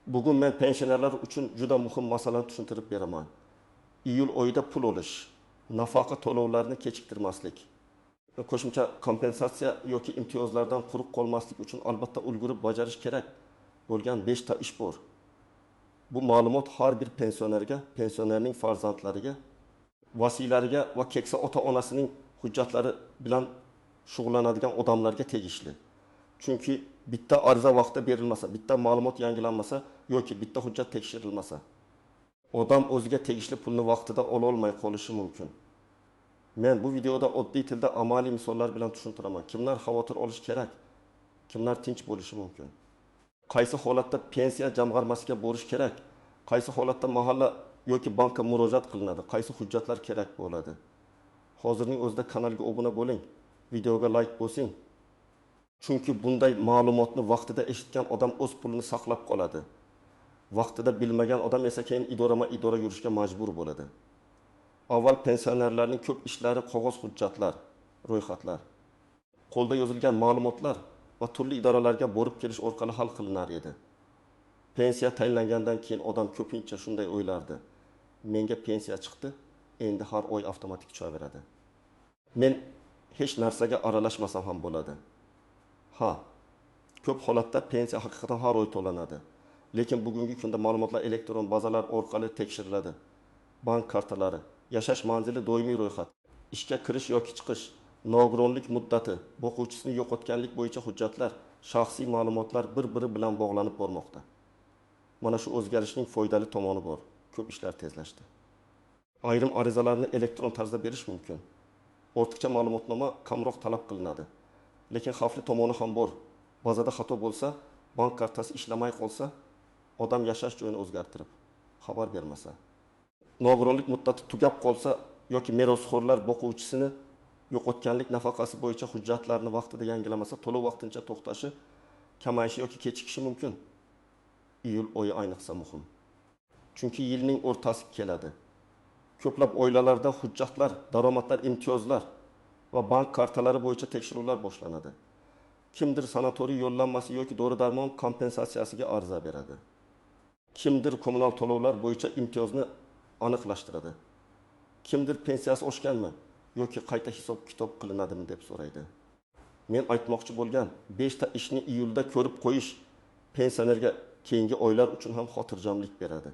Bugun men pensionerlar uchun juda muhim masalani tushuntirib beraman. Iyul oyida pul olish, nafaqa to'lovlarini kechiktirmaslik. Qo'shimcha kompensatsiya yoki imtiyozlardan quruq qolmaslik uchun albatta ulgurib bajarish kerak bo'lgan 5 ta ish bor. Bu ma'lumot har bir pensionerga, pensionerning farzandlariga, vasiylariga va keksa ota-onasining hujjatlari bilan shug'ullanadigan odamlarga tegishli. Chunki bitta ariza vaqtida berilmasa, bitta ma'lumot yangilanmasa yoki bitta hujjat tekshirilmasa, odam o'ziga tegishli pulni vaqtida ola olmay qolishi mumkin. Men bu videoda oddiy tilda amaliy misollar bilan tushuntiraman. Kimlar xavotir olish kerak? Kimlar tinch bo'lishi mumkin? Qaysi holatda pensiya jamg'armasiga borish kerak? Qaysi holatda mahalla yoki bankka murojaat qilinadi? Qaysi hujjatlar kerak bo'ladi? Hozirning o'zida kanalga obuna bo'ling, videoga like bosing. Chunki bunday ma'lumotni vaqtida eshitgan odam o'z pulini saqlab qoladi. Vaqtida bilmagan odam esa keyin idora yurishga majbur bo'ladi. Avval pensionerlarning ko'p ishlari qog'oz hujjatlar, ro'yxatlar, qo'lda yozilgan ma'lumotlar va turli idoralarga borib kelish orqali hal qilinar edi. Pensiya tayinlangandan keyin odam ko'pincha shunday o'ylardi. Menga pensiya chiqdi, endi har oy avtomatik tushaveradi. Men hech narsaga aralashmasam ham bo'ladi. Ha, ko'p holatda pensiya haqiqatan har oy to'lanadi. Lekin bugungi kunda ma'lumotlar elektron bazalar orqali tekshiriladi. Bank kartalari, yashash manzili doimiy ro'yxat, ishga kirish yoki chiqish, nogironlik muddati, boquvchisini yo'qotganlik bo'yicha hujjatlar, shaxsiy ma'lumotlar bir-biri bilan bog'lanib bormoqda. Mana shu o'zgarishning foydali tomoni bor. Ko'p ishlar tezlashdi. Ayrim arizalarni elektron tarzda berish mumkin. Ortiqcha ma'lumotnoma kamroq talab qilinadi. Lekin xavfli tomoni ham bor. Bazada xato bo'lsa, bank kartasi ishlamay qolsa, odam yashash joyini o'zgartirib xabar bermasa, nogironlik muddati tugab qolsa yoki merosxo'rlar boquvchisini yo'qotganlik nafaqasi bo'yicha hujjatlarni vaqtida yangilamasa, to'lov vaqtincha to'xtashi, kamayishi yoki kechikishi mumkin. Iyul oyi ayniqsa muhim. Chunki yilning o'rtasi keladi. Ko'plab oilalarda hujjatlar, daromadlar, imtiyozlar va bank kartalari bo'yicha tekshiruvlar boshlanadi. Kimdir sanatoriy yo'llanmasi yoki dori-darmon kompensatsiyasiga ariza beradi. Kimdir kommunal to'lovlar bo'yicha imtiyozni aniqlashtiradi. Kimdir pensiyasi oshganmi yoki qayta hisob-kitob qilinadimi deb so'raydi. Men aytmoqchi bo'lgan 5 ta ishni iyulda ko'rib qo'yish pensionerga keyingi oylar uchun ham xotirjamlik beradi.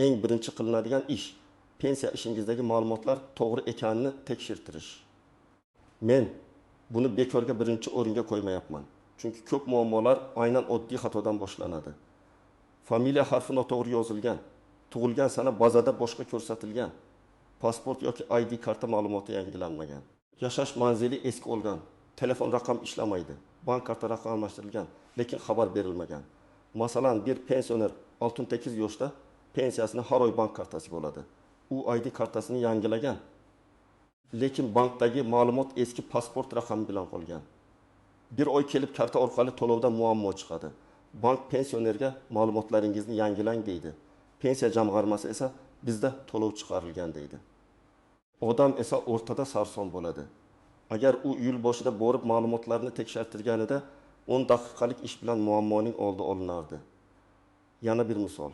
Eng birinchi qilinadigan ish pensiya ishingizdagi ma'lumotlar to'g'ri ekanini tekshirtirish. Men buni bekorga birinchi o'ringa qo'ymayapman. Chunki ko'p muammolar aynan oddiy xatodan boshlanadi. Familiya harfi noto'g'ri yozilgan, tug'ilgan sana bazada boshqa ko'rsatilgan, pasport yoki ID karta ma'lumoti yangilanmagan, yashash manzili eski olgan, telefon raqami ishlamaydi, bank karta raqami almashtirilgan, lekin xabar berilmagan. Masalan, bir pensioner 68 yoshda pensiyasini har oy bank kartasiga oladi. U ID kartasini yangilagan, lekin bankdagi ma'lumot eski pasport raqami bilan qolgan. Bir oy kelib karta orqali to'lovda muammo chiqadi. Bank pensionerga ma'lumotlaringizni yangilang deydi. Pensiya jamg'armasi esa bizda to'lov chiqarilgan deydi. Odam esa o'rtada sarson bo'ladi. Agar u iyul boshida borib ma'lumotlarni tekshirtirganida 10 daqiqalik ish bilan muammoning oldi olinardi. Yana bir misol.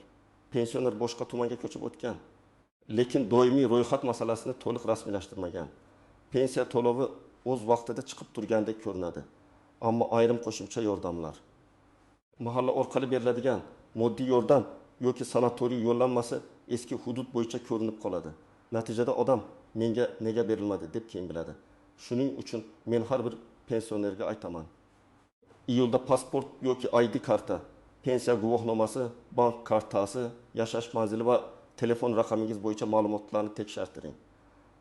Pensioner boshqa tumanga ko'chib o'tgan, lekin doimiy ro'yxat masalasini to'liq rasmiylashtirmagan. Pensiya to'lovi o'z vaqtida chiqib turgandek ko'rinadi. Ammo ayrim qo'shimcha yordamlar, mahalla orqali beriladigan moddiy yordam yoki sanatoriy yo'llanmasi eski hudud bo'yicha ko'rinib qoladi. Natijada odam menga nega berilmadi deb keyin biladi. Shuning uchun men har bir pensionerga aytaman. Iyulda pasport yoki ID karta, pensiya guvohnomasi, bank kartasi, yashash manzili va telefon raqamingiz bo'yicha ma'lumotlarni tekshirtiring.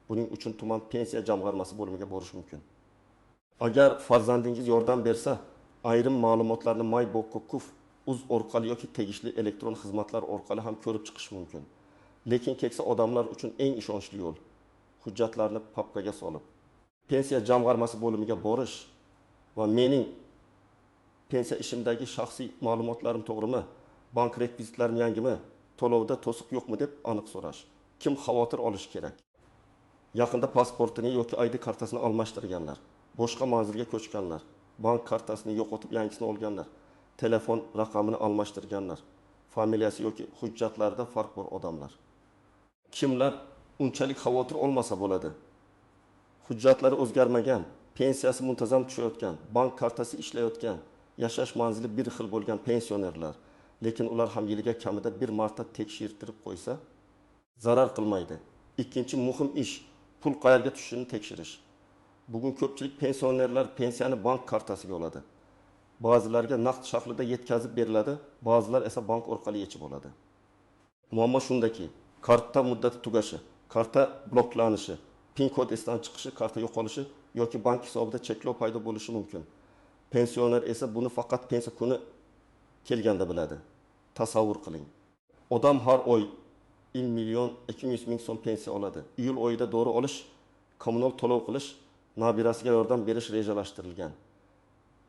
Buning uchun tuman pensiya jamg'armasi bo'limiga borish mumkin. Agar farzandingiz yordam bersa, ayrim ma'lumotlarni MyBokkuf.uz orqali yoki tegishli elektron xizmatlar orqali ham ko'rib chiqish mumkin. Lekin keksa odamlar uchun eng ishonchli yo'l hujjatlarni papkaga solib, pensiya jamg'armasi bo'limiga borish va mening pensiya ishimdagi shaxsiy ma'lumotlarim to'g'rimi, bank rekvizitlarim yangimi, to'lovda to'siq yo'qmi deb aniq so'rash. Kim xavotir olish kerak? Yaqinda pasportini yoki ID kartasini almashtirganlar, boshqa manzilga ko'chganlar, bank kartasini yo'qotib yangisini olganlar, telefon raqamini almashtirganlar, familiyasi yoki hujjatlarida farq bor odamlar. Kimlar unchalik xavotir olmasa bo'ladi. Hujjatlari o'zgarmagan, pensiyasi muntazam tushayotgan, bank kartasi ishlayotgan, yashash manzili bir xil bo'lgan pensionerlar, lekin ular ham yiliga kamida bir marta tekshirtirib qo'ysa, zarar qilmaydi. Ikkinchi muhim ish pul qayerga tushishini tekshirish. Bugun ko'pchilik pensionerlar pensiyani bank kartasiga oladi. Ba'zilarga naqd shaklida yetkazib beriladi, ba'zilar esa bank orqali yechib oladi. Muammo shundaki, karta muddati tugashi, karta bloklanishi, pin kod esdan chiqishi, karta yo'qolishi yoki bank hisobida cheklov paydo bo'lishi mumkin. Pensioner esa buni faqat pensiya kuni kelganda biladi. Tasavvur qiling. Odam har oy 1 million 200 ming so'm pensiya oladi. Iyul oyida dori olish, kommunal to'lov qilish, nabirasiga yordam berish rejalashtirilgan.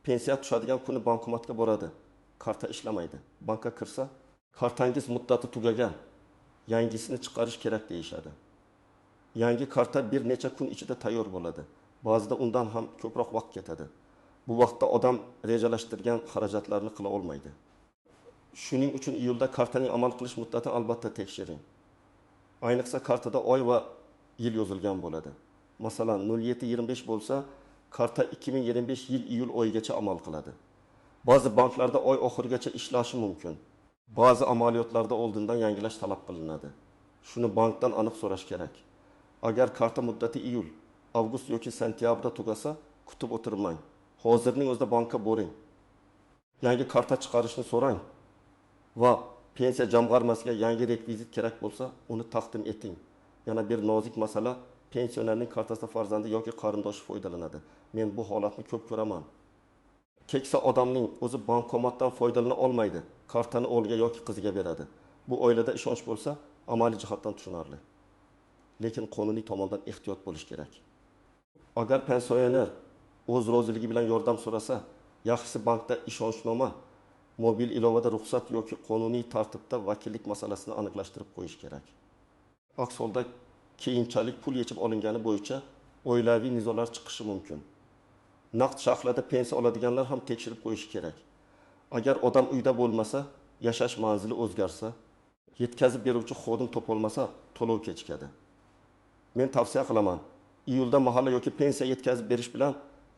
Pensiya tushadigan kuni bankomatga boradi. Karta ishlamaydi. Bankka kirsa, kartangiz muddati tugagan. Yangisini chiqarish kerak deyishadi. Yangi karta bir necha kun ichida tayyor bo'ladi. Ba'zida undan ham ko'proq vaqt ketadi. Bu vaqtda odam rejalashtirgan xarajatlarni qila olmaydi. Shuning uchun iyulda kartaning amal qilish muddatini albatta tekshiring. Ayniqsa kartada oy va yil yozilgan bo'ladi. Masalan, 0725 bo'lsa, karta 2025 yil iyul oyigacha amal qiladi. Ba'zi banklarda oy oxirigacha ishlashi mumkin. Ba'zi amaliyotlarda oldindan yangilash talab qilinadi. Shuni bankdan aniq so'rash kerak. Agar karta muddati iyul, avgust yoki sentyabrda tugasa, kutib o'tirmang. Hozirning o'zida bankka boring. Yangi karta chiqarishni so'rang va pensiya jamg'armasiga yangi rekvizit kerak bo'lsa, uni taqdim eting. Yana bir nozik masala, pensionerning kartasida farzandi yoki qarindoshi foydalanadi. Men bu holatni ko'p ko'raman. Keksa odamning o'zi bankomatdan foydalana olmaydi, kartani o'g'liga yoki qiziga beradi. Bu oilada ishonch bo'lsa, amaliy jihatdan tushunarli. Lekin qonuniy tomondan ehtiyot bo'lish kerak. Agar pensioner o'z roziligi bilan yordam so'rasa, yaxshisi bankda ishonchnoma, mobil ilovada ruxsat yoki qonuniy tartibda vakillik masalasini aniqlashtirib qo'yish kerak. Aks holda keyinchalik pul yechib olingani bo'yicha oilaviy nizolar chiqishi mumkin. Naqd shaklida pensiya oladiganlar ham tekshirib qo'yishi kerak. Agar odam uyda bo'lmasa, yashash manzili o'zgarsa, yetkazib beruvchi xodim topolmasa, to'lov kechikadi. Men tavsiya qilaman, iyulda mahalla yoki pensiya yetkazib berish bilan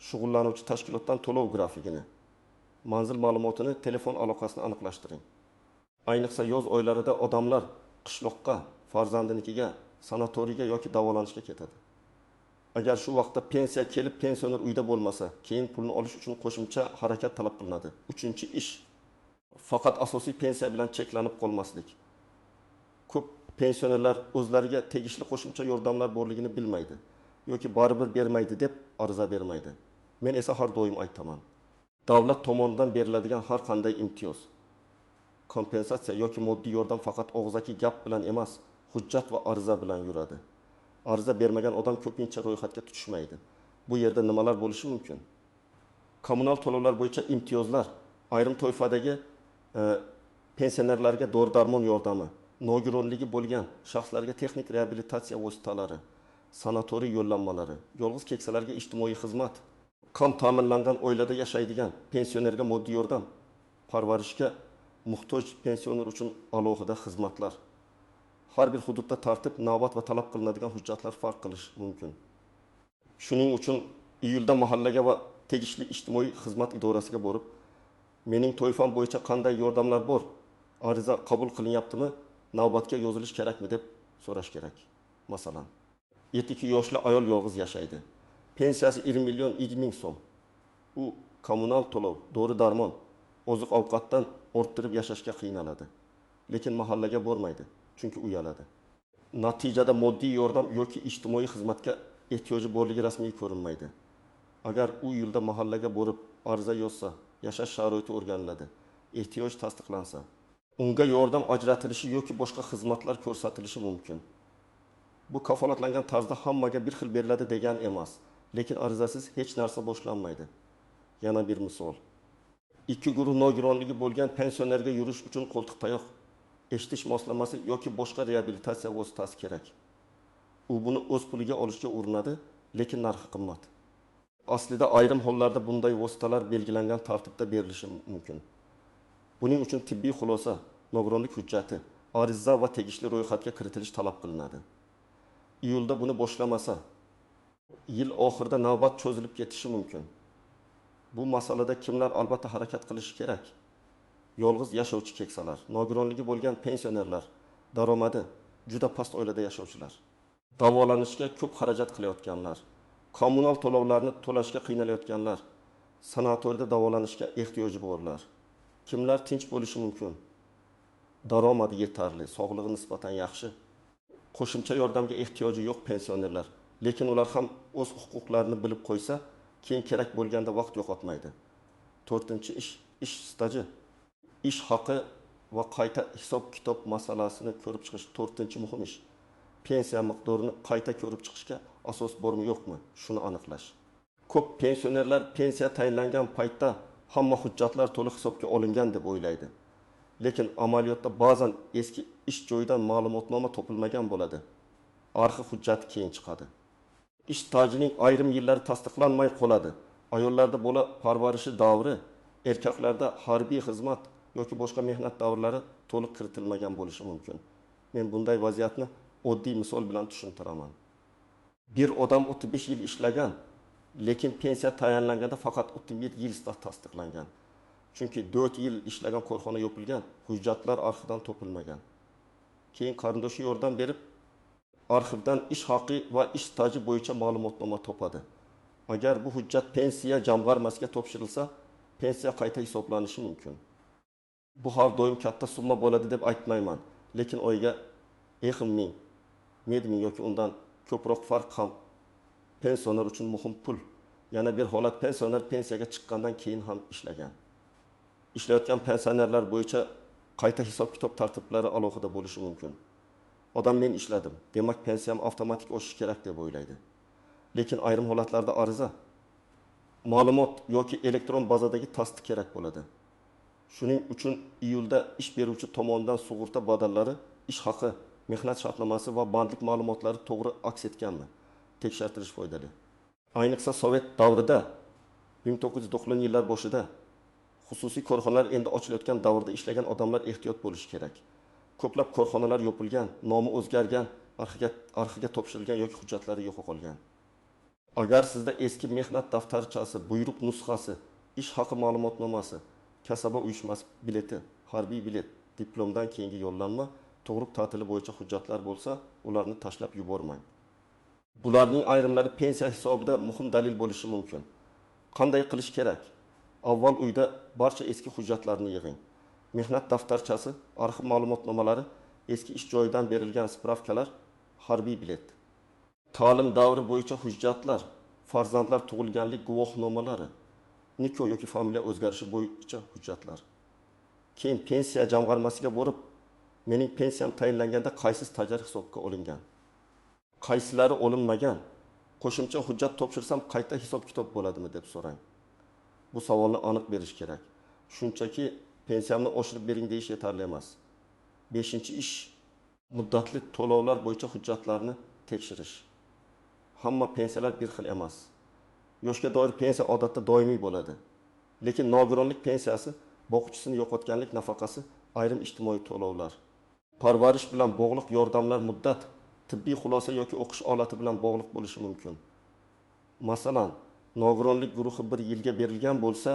shug'ullanuvchi tashkilotdan to'lov grafikini, manzil ma'lumotini, telefon aloqasini aniqlashtiring. Ayniqsa yoz oylarida odamlar qishloqqa, farzandinikiga, sanatoriyga yoki davolanishga ketadi. Agar shu vaqtda pensiya kelib, pensioner uyda bo'lmasa, keyin pulni olish uchun qo'shimcha harakat talab qilinadi. Uchinchi ish, faqat asosiy pensiya bilan cheklanib qolmaslik. Ko'p pensionerlar o'zlariga tegishli qo'shimcha yordamlar borligini bilmaydi yoki baribir bermaydi deb ariza bermaydi. Men esa har doim aytaman. Davlat tomonidan beriladigan har qanday imtiyoz, kompensatsiya yoki moddiy yordam faqat og'zaki gap bilan emas, hujjat va ariza bilan yuradi. Ariza bermagan odam ko'pincha ro'yxatga tutishmaydi. Bu yerda nimalar bo'lishi mumkin? Kommunal to'lovlar bo'yicha imtiyozlar, ayrim toifadagi pensionerlarga dori-darmon yordami, nogironligi bo'lgan shaxslarga texnik reabilitatsiya vositalari, sanatoriy yo'llanmalari, yolg'iz keksalarga ijtimoiy xizmat, kam ta'minlangan oilada yashaydigan pensionerga moddiy yordam, parvarishga muhtoj pensioner uchun alohida xizmatlar. Har bir hududda tartib, navbat va talab qilinadigan hujjatlar farq qilishi mumkin. Shuning uchun iyulda mahallaga va tegishli ijtimoiy xizmat idorasiga borib, mening toifam bo'yicha qanday yordamlar bor, ariza qabul qilinyaptimi, navbatga yozilish kerakmi deb so'rash kerak. Masalan, 72 yoshli ayol yolg'iz yashaydi. Pensiyasi 20 million 7 ming so'm. U kommunal to'lov, dori-darmon, oziq-ovqatdan orttirib yashashga qiynaladi. Lekin mahallaga bormaydi, chunki uyaladi. Natijada moddiy yordam yoki ijtimoiy xizmatga ehtiyoji borligi rasmiy ko'rinmaydi. Agar u yilda mahallaga borib ariza yozsa, yashash sharoiti o'rganiladi, ehtiyoj tasdiqlansa, unga yordam ajratilishi yoki boshqa xizmatlar ko'rsatilishi mumkin. Bu kafolatlangan tarzda hammaga bir xil beriladi degan emas, lekin arizasiz hech narsa boshlanmaydi. Yana bir misol. Ikki guruh nogironligi bo'lgan pensionerga yurish uchun qo'ltiq tayoq, eshitish moslamasi yoki boshqa reabilitatsiya vositasi kerak. U buni o'z puliga olishga urinadi, lekin narxi qimmat. Aslida ayrim hollarda bunday vositalar belgilangan tartibda berilishi mumkin. Buning uchun tibbiy xulosa nogironlik hujjati, ariza va tegishli ro'yxatga kiritilishi talab qilinadi. Iyulda buni boshlamasa, yil oxirida navbat cho'zilib ketishi mumkin. Bu masalada kimlar albatta harakat qilishi kerak? Yolg'iz yashovchi keksalar, nogironligi bo'lgan pensionerlar, daromadi juda past oilada yashovchilar, davolanishga ko'p xarajat qilayotganlar, kommunal to'lovlarni to'lashga qiynalayotganlar, sanatoriyada davolanishga ehtiyoji borlar. Kimlar tinch bo'lishi mumkin? Daromadi yetarli, sog'lig'i nisbatan yaxshi, qo'shimcha yordamga ehtiyoji yo'q pensionerlar, lekin ular ham o'z huquqlarini bilib qo'ysa, keyin kerak bo'lganda vaqt yo'qotmaydi. 4-ish staji, ish haqi va qayta hisob-kitob masalasini ko'rib chiqish 4-muhim ish. Pensiya miqdorini qayta ko'rib chiqishga asos bormi yo'qmi? Shuni aniqlash. Ko'p pensionerlar pensiya tayinlangan paytda hamma hujjatlar to'liq hisobga olingan deb o'ylaydi. Lekin amaliyotda ba'zan eski ish joyidan ma'lumotnoma topilmagan bo'ladi. Arxiv hujjati keyin chiqadi. Ish stajining ayrim yillari tasdiqlanmay qoladi. Ayollarda bola parvarishi davri, erkaklarda harbiy xizmat yoki boshqa mehnat davrlari to'liq kiritilmagan bo'lishi mumkin. Men bunday vaziyatni oddiy misol bilan tushuntiraman. Bir odam 35 yil ishlagan, lekin pensiya tayinlanganda faqat 37 yil tasdiqlangan. Chunki 4 yil ishlagan korxona yopilgan, hujjatlar arxivdan topilmagan. Keyin qarindoshi yordam berib, arxivdan ish haqi va ish staji bo'yicha ma'lumotnoma topadi. Agar bu hujjat pensiya jamg'armasiga topshirilsa, pensiya qayta hisoblanishi mumkin. Bu har doim katta summa bo'ladi deb aytmayman, lekin oyga 1000, 1000 yoki undan ko'proq farq ham pensioner uchun muhim pul. Yana bir holat, pensioner pensiyaga chiqqandan keyin ham ishlagan. Ishlayotgan pensionerlar bo'yicha qayta hisob-kitob tartiblari alohida bo'lishi mumkin. Odam men ishladim, demak pensiyam avtomatik oshishi kerak deb o'ylaydi. Lekin ayrim holatlarda ariza, ma'lumot yoki elektron bazadagi tasdiq kerak bo'ladi. Shuning uchun iyulda ish beruvchi tomonidan sug'urta badallari, ish haqi, mehnat shartnomasi va bandlik ma'lumotlari to'g'ri aks etganmi? Tekshirtirish foydali. Ayniqsa Sovet davrida 1990 yillar boshida xususiy korxonalar endi ochilayotgan davrda ishlagan odamlar ehtiyot bo'lishi kerak. Ko'plab korxonalar yopilgan, nomi o'zgargan, arxiga topshirilgan yoki hujjatlari yo'qolgan. Agar sizda eski mehnat daftarchasi, buyruq nusxasi, ish haqi ma'lumotnomasi, kasaba uyushmasi bileti, harbiy bilet, diplomdan keyingi yo'llanma, tug'ruq ta'tili bo'yicha hujjatlar bo'lsa, ularni tashlab yubormang. Bularning ayrimlari pensiya hisobida muhim dalil bo'lishi mumkin. Qanday qilish kerak? Avval uyda barcha eski hujjatlarni yig'ing. Mehnat daftarchasi, arxiv ma'lumotnomalari, eski ish joyidan berilgan spravkalar, harbiy bilet. Ta'lim davri bo'yicha hujjatlar, farzandlar tug'ilganlik guvohnomalari, nikoh yoki familiya o'zgarishi bo'yicha hujjatlar. Keyin pensiya jamg'armasiga borib, mening pensiyam tayinlanganda qaysi stajlar hisobga olingan, qaysilari olinmagan, qo'shimcha hujjat topshirsam qayta hisob-kitob bo'ladimi deb so'rang. Bu savolni aniq berish kerak. Shunchaki pensiyamni oshirib bering deyish yetarli emas. 5-ish muddatli to'lovlar bo'yicha hujjatlarni tekshirish. Hamma pensiyalar bir xil emas. Yoshga doir pensiya odatda doimiy bo'ladi. Lekin nogironlik pensiyasi, boquvchisini yo'qotganlik nafaqasi, ayrim ijtimoiy to'lovlar, parvarish bilan bog'liq yordamlar muddat, tibbiy xulosa yoki o'qish olati bilan bog'liq bo'lishi mumkin. Masalan, nogironlik guruhi 1 yilga berilgan bo'lsa,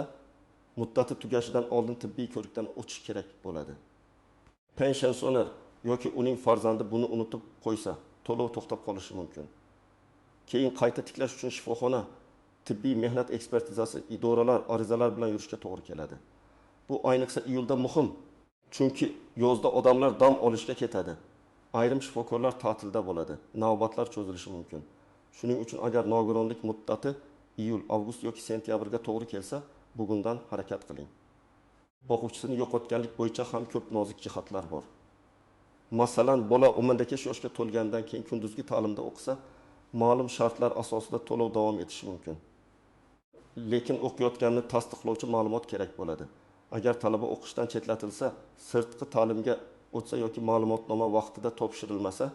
muddati tugashidan oldin tibbiy ko'rikdan o'tish kerak bo'ladi. Pensioner yoki uning farzandi buni unutib qo'ysa, to'lov to'xtab qolishi mumkin. Keyin qayta tiklash uchun shifoxona, tibbiy mehnat ekspertizasi, idoralar, arizalar bilan yurishga to'g'ri keladi. Bu ayniqsa iyulda muhim. Chunki yozda odamlar dam olishga ketadi. Ayrim shifokorlar ta'tilda bo'ladi. Navbatlar cho'zilishi mumkin. Shuning uchun agar nogironlik muddati iyul, avgust yoki sentyabrga to'g'ri kelsa, bugundan harakat qiling. Boquvchisini yo'qotganlik bo'yicha ham ko'p nozik jihatlar bor. Masalan, bola 15 yoshga to'lgandan keyin kunduzgi ta'limda o'qisa, ma'lum shartlar asosida to'lov davom etishi mumkin. Lekin o'qiyotganini tasdiqlovchi ma'lumot kerak bo'ladi. Agar talaba o'qishdan chetlatilsa, sirtqi ta'limga o'tsa yoki ma'lumotnoma vaqtida topshirilmasa,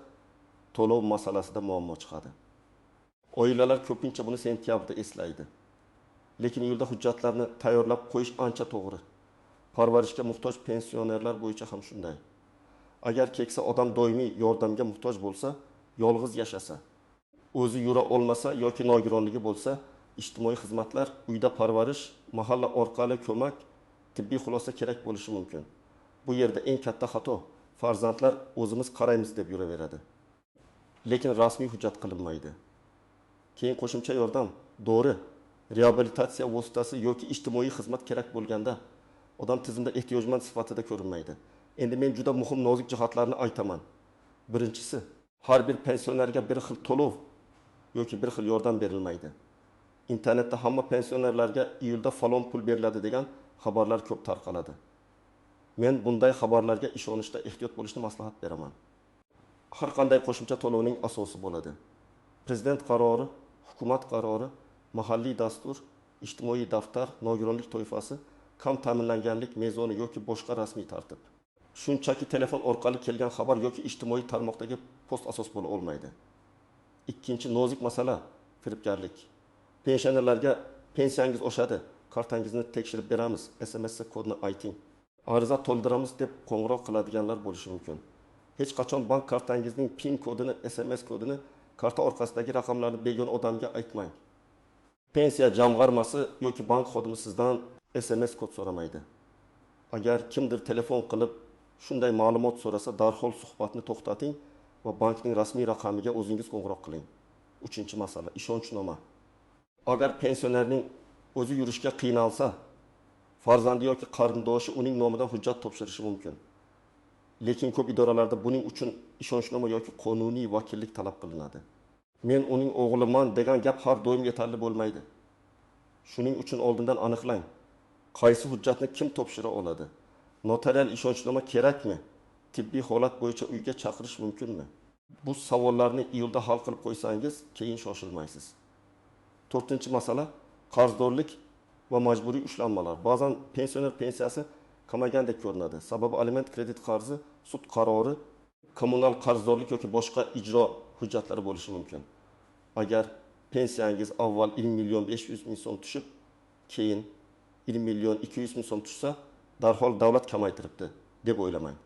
to'lov masalasida muammo chiqadi. Oilalar ko'pincha buni sentyabrda eslaydi. Lekin iyulda hujjatlarni tayyorlab qo'yish ancha to'g'ri. parvarishga muhtoj pensionerlar bo'yicha ham shunday. Agar keksa odam doimiy yordamga muhtoj bo'lsa, yolg'iz yashasa, o'zi yura olmasa yoki nogironligi bo'lsa, ijtimoiy xizmatlar, uyda parvarish, mahalla orqali ko'mak, tibbiy xulosa kerak bo'lishi mumkin. Bu yerda eng katta xato farzandlar o'zimiz qaraymiz deb yuraveradi. Lekin rasmiy hujjat qilinmaydi. Keyin qo'shimcha yordam, dori, reabilitatsiya vositasi yoki ijtimoiy xizmat kerak bo'lganda odam tizimda ehtiyojmand sifatida ko'rinmaydi. Endi men juda muhim nozik jihatlarni aytaman. Birinchisi, har bir pensionerga bir xil to'lov yoki bir xil yordam berilmaydi. İnternetda hamma pensionerlarga iyulda falon pul beriladi degan xabarlar ko'p tarqaladi. Men bunday xabarlarga ishonishda ehtiyot bo'lishni maslahat beraman. Har qanday qo'shimcha to'lovning asosi bo'ladi. Prezident qarori, hukumat qarori, mahalliy dastur, ijtimoiy daftar, nogironlik toifasi, kam ta'minlanganlik mezoni yoki boshqa rasmiy tartib. Shunchaki telefon orqali kelgan xabar yoki ijtimoiy tarmoqdagi post asos bo'la olmaydi. Ikkinchi nozik masala firibgarlik. Pensionerlarga pensiyangiz oshadi, kartangizni tekshirib beramiz, SMS kodini ayting. Ariza to'ldiramiz deb qo'ng'iroq qiladiganlar bo'lishi mumkin. Hech qachon bank kartangizning PIN kodini, SMS kodini karta orqasidagi raqamlarni begona odamga aytmang. Pensiya jamg'armasi yoki bank xodimi sizdan SMS kod so'ramaydi. Agar kimdir telefon qilib shunday ma'lumot so'rasa, darhol suhbatni to'xtating va bankning rasmiy raqamiga o'zingiz qo'ng'iroq qiling. Uchinchi masala, ishonchnoma. Agar pensionerning o'zi yurishga qiynalsa, farzandi yoki qarindoshi uning nomidan hujjat topshirishi mumkin. Lekin ko'p idoralarda buning uchun ishonchnoma yoki qonuniy vakillik talab qilinadi. Men uning o'g'liman degan gap har doim yetarli bo'lmaydi. Shuning uchun oldindan aniqlang. Qaysi hujjatni kim topshira oladi? Notarial ishonchnoma kerakmi? Tibbiy holat bo'yicha uyga chaqirish mumkinmi? Bu savollarni iyulda hal qilib qo'ysangiz, keyin shoshilmaysiz. To'rtinchi masala, qarzdorlik va majburiy ushlanmalar. Ba'zan pensioner pensiyasi kamagandek ko'rinadi. Sababi aliment kredit qarzi, sud qarori, kommunal qarzdorlik yoki boshqa ijro hujjatlari bo'lishi mumkin. Agar pensiyangiz avval 1 million 500 ming so'm tushib, keyin 1 million 200 ming so'm tushsa, darhol davlat kamaytiribdi deb o'ylamang.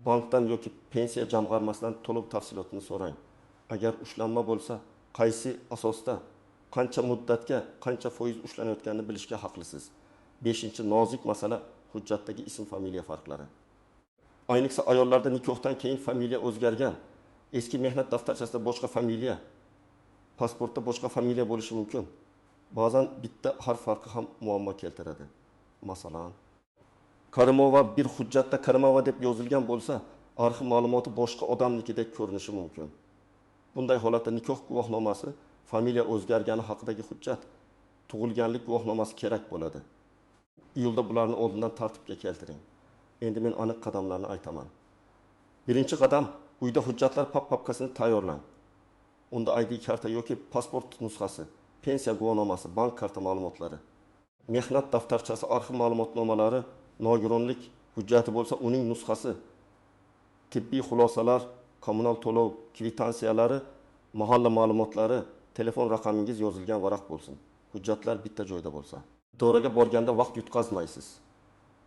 Bankdan yoki pensiya jamg'armasidan to'lov tafsilotini so'rang. Agar ushlanma bo'lsa, qaysi asosda, qancha muddatga, qancha foiz ushlanayotganini bilishga haqlisiz. 5-chi nozik masala hujjatdagi ism familiya farqlari. Ayniqsa ayollarda nikohdan keyin familiya o'zgargan, eski mehnat daftarchasida boshqa familiya, pasportda boshqa familiya bo'lishi mumkin. Ba'zan bitta harf farqi ham muammo keltiradi. Masalan, Karimova bir hujjatda Karimova deb yozilgan bo'lsa, arxiv ma'lumoti boshqa odamnikidek ko'rinishi mumkin. Bunday holatda nikoh guvohnomasi, familiya o'zgargani haqidagi hujjat, tug'ilganlik guvohnomasi kerak bo'ladi. Iyulda bularni oldindan tartibga keltiring. Endi men aniq qadamlarni aytaman. Birinchi qadam, uyda hujjatlar papkasini tayyorlang. Unda ID karta yoki pasport nusxasi, pensiya guvohnomasi, bank karta ma'lumotlari, mehnat daftarchasi, arxiv ma'lumotnomalari, nogironlik hujjati bo'lsa uning nusxasi, tibbiy xulosalar, kommunal to'lov kvitantsiyalari, mahalla ma'lumotlari, telefon raqamingiz yozilgan varaq bo'lsin. Hujjatlar bitta joyda bo'lsa. Idoraga borganda vaqt yutqazmaysiz.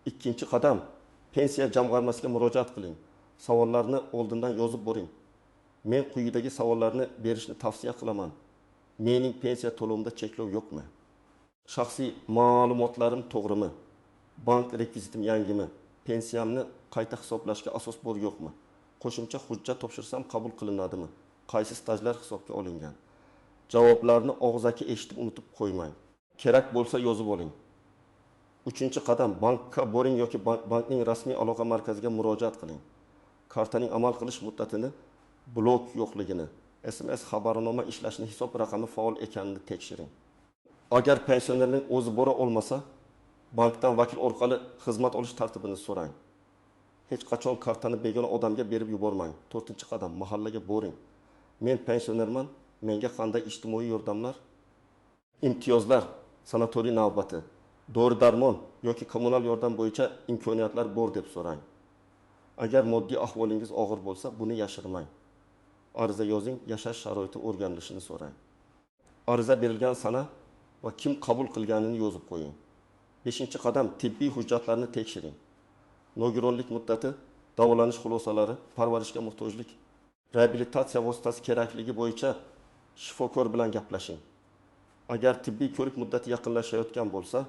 Ikkinchi qadam, pensiya jamg'armasiga murojaat qiling. Savollarni oldindan yozib boring. Men quyidagi savollarni berishni tavsiya qilaman. Mening pensiya to'lovimda cheklov yo'qmi? Shaxsiy ma'lumotlarim to'g'rimi? Bank rekvizitim yangimi? Pensiyamni qayta hisoblashga asos bor yo'qmi? Qo'shimcha hujjat topshirsam qabul qilinadimi? Qaysi stajlar hisobga olingan? Javoblarni og'zaki eshitib unutib qo'ymang. Kerak bo'lsa yozib oling. Uchinchi qadam, bankka boring yoki bankning rasmiy aloqa markaziga murojaat qiling. Kartaning amal qilish muddatini, blok yo'qligini, SMS xabarnoma ishlashini, hisob raqami faol ekanini tekshiring. Agar pensionerning o'zi bora olmasa, bankdan vakil orqali xizmat olish tartibini so'rang. Hech qachon kartani begona odamga berib yubormang. 4-qadam, mahallaga boring. Men pensionerman, menga qanday ijtimoiy yordamlar, imtiyozlar, sanatoriy navbati, dori-darmon yoki kommunal yordam bo'yicha imkoniyatlar bor deb so'rang. Agar moddiy ahvolingiz og'ir bo'lsa, buni yashirmang. Ariza yozing, yashash sharoiti o'rganilishini so'rang. Ariza berilgan sana va kim qabul qilganini yozib qo'ying. Beshinchi qadam tibbiy hujjatlarni tekshiring. Nogironlik muddati, davolanish xulosalari, parvarishga muhtojlik, reabilitatsiya vositasi kerakligi bo'yicha shifokor bilan gaplashing. Agar tibbiy ko'rik muddati yaqinlashayotgan bo'lsa,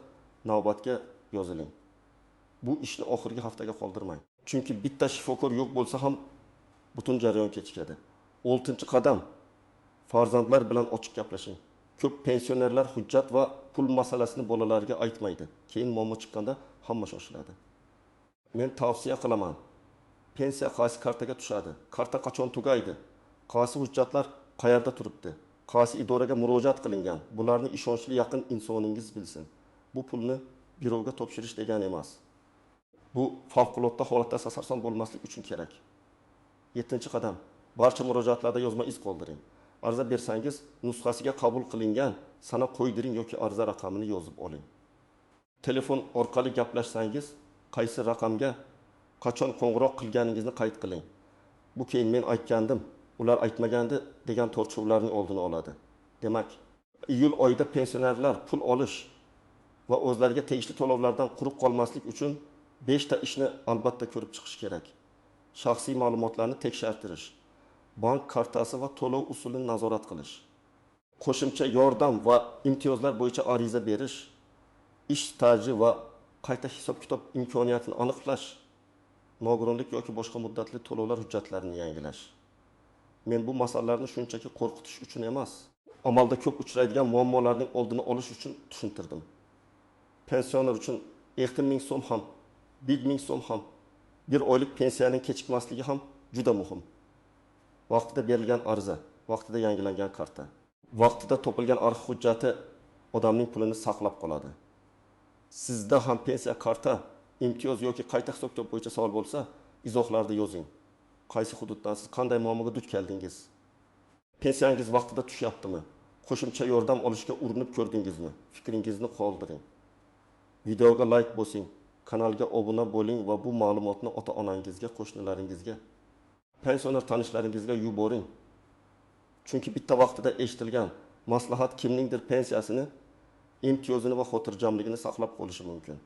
navbatga yoziling. Bu ishni oxirgi haftaga qoldirmang. Chunki bitta shifokor yo'q bo'lsa ham butun jarayon kechikadi. 6-qadam farzandlar bilan ochiq gaplashing. Ko'p pensionerlar hujjat va pul masalasini bolalariga aytmaydi. Keyin muammo chiqqanda hamma shoshiladi. Men tavsiya qilaman. Pensiya qaysi kartaga tushadi? Karta qachon tugaydi? Qaysi hujjatlar qayerda turibdi? Qaysi idoraga murojaat qilingan? Bularni ishonchli yaqin insoningiz bilsin. Bu pulni birovga topshirish degani emas. Bu favqulodda holatda sarson bo'lmaslik uchun kerak. 7-qadam. Barcha murojaatlarda yozma iz qoldiring. Arza bersangiz, nusxasiga qabul qilingan sana qo'ydiring yoki arza raqamini yozib oling. Telefon orqali gaplashsangiz, qaysi raqamga qachon qo'ng'iroq qilganingizni qayd qiling. Bu keyin men aytgandim, ular aytmagandi degan tortishuvlarning oldini oladi. Demak, iyul oyida pensionerlar pul olish va o'zlariga tegishli to'lovlardan quruq qolmaslik uchun 5 ta ishni albatta ko'rib chiqish kerak. Shaxsiy ma'lumotlarni tekshirdirish, bank kartasi va to'lov usulini nazorat qilish, qo'shimcha yordam va imtiyozlar bo'yicha ariza berish, ish staji va qayta hisob-kitob imkoniyatini aniqlash, nogironlik yoki boshqa muddatli to'lovlar hujjatlarini yangilash. Men bu masalalarni shunchaki qo'rqitish uchun emas, amalda ko'p uchraydigan muammolarning oldini olish uchun tushuntirdim. Pensioner uchun 1000 so'm ham, 1000 so'm ham, bir oylik pensiyaning kechikmasligi ham juda muhim. Vaqtida berilgan ariza, vaqtida yangilangan karta, vaqtida topilgan arxiv hujjati odamning pulini saqlab qoladi. Sizda ham pensiya karta, imtiyoz yoki qayta hisob-kitob bo'yicha savol bo'lsa, izohlarda yozing. Qaysi hududdan siz qanday muammoga duch keldingiz? Pensiyangiz vaqtida tushyaptimi? Qo'shimcha yordam olishga urinib ko'rdingizmi? Fikringizni qoldiring. Videoga like bosing, kanalga obuna bo'ling va bu ma'lumotni ota-onangizga, qo'shnilaringizga, pensioner tanishlaringizga yuboring. Chunki bitta vaqtida eshitilgan maslahat kimningdir pensiyasini, imtiyozini va xotirjamligini saqlab qolishi mumkin.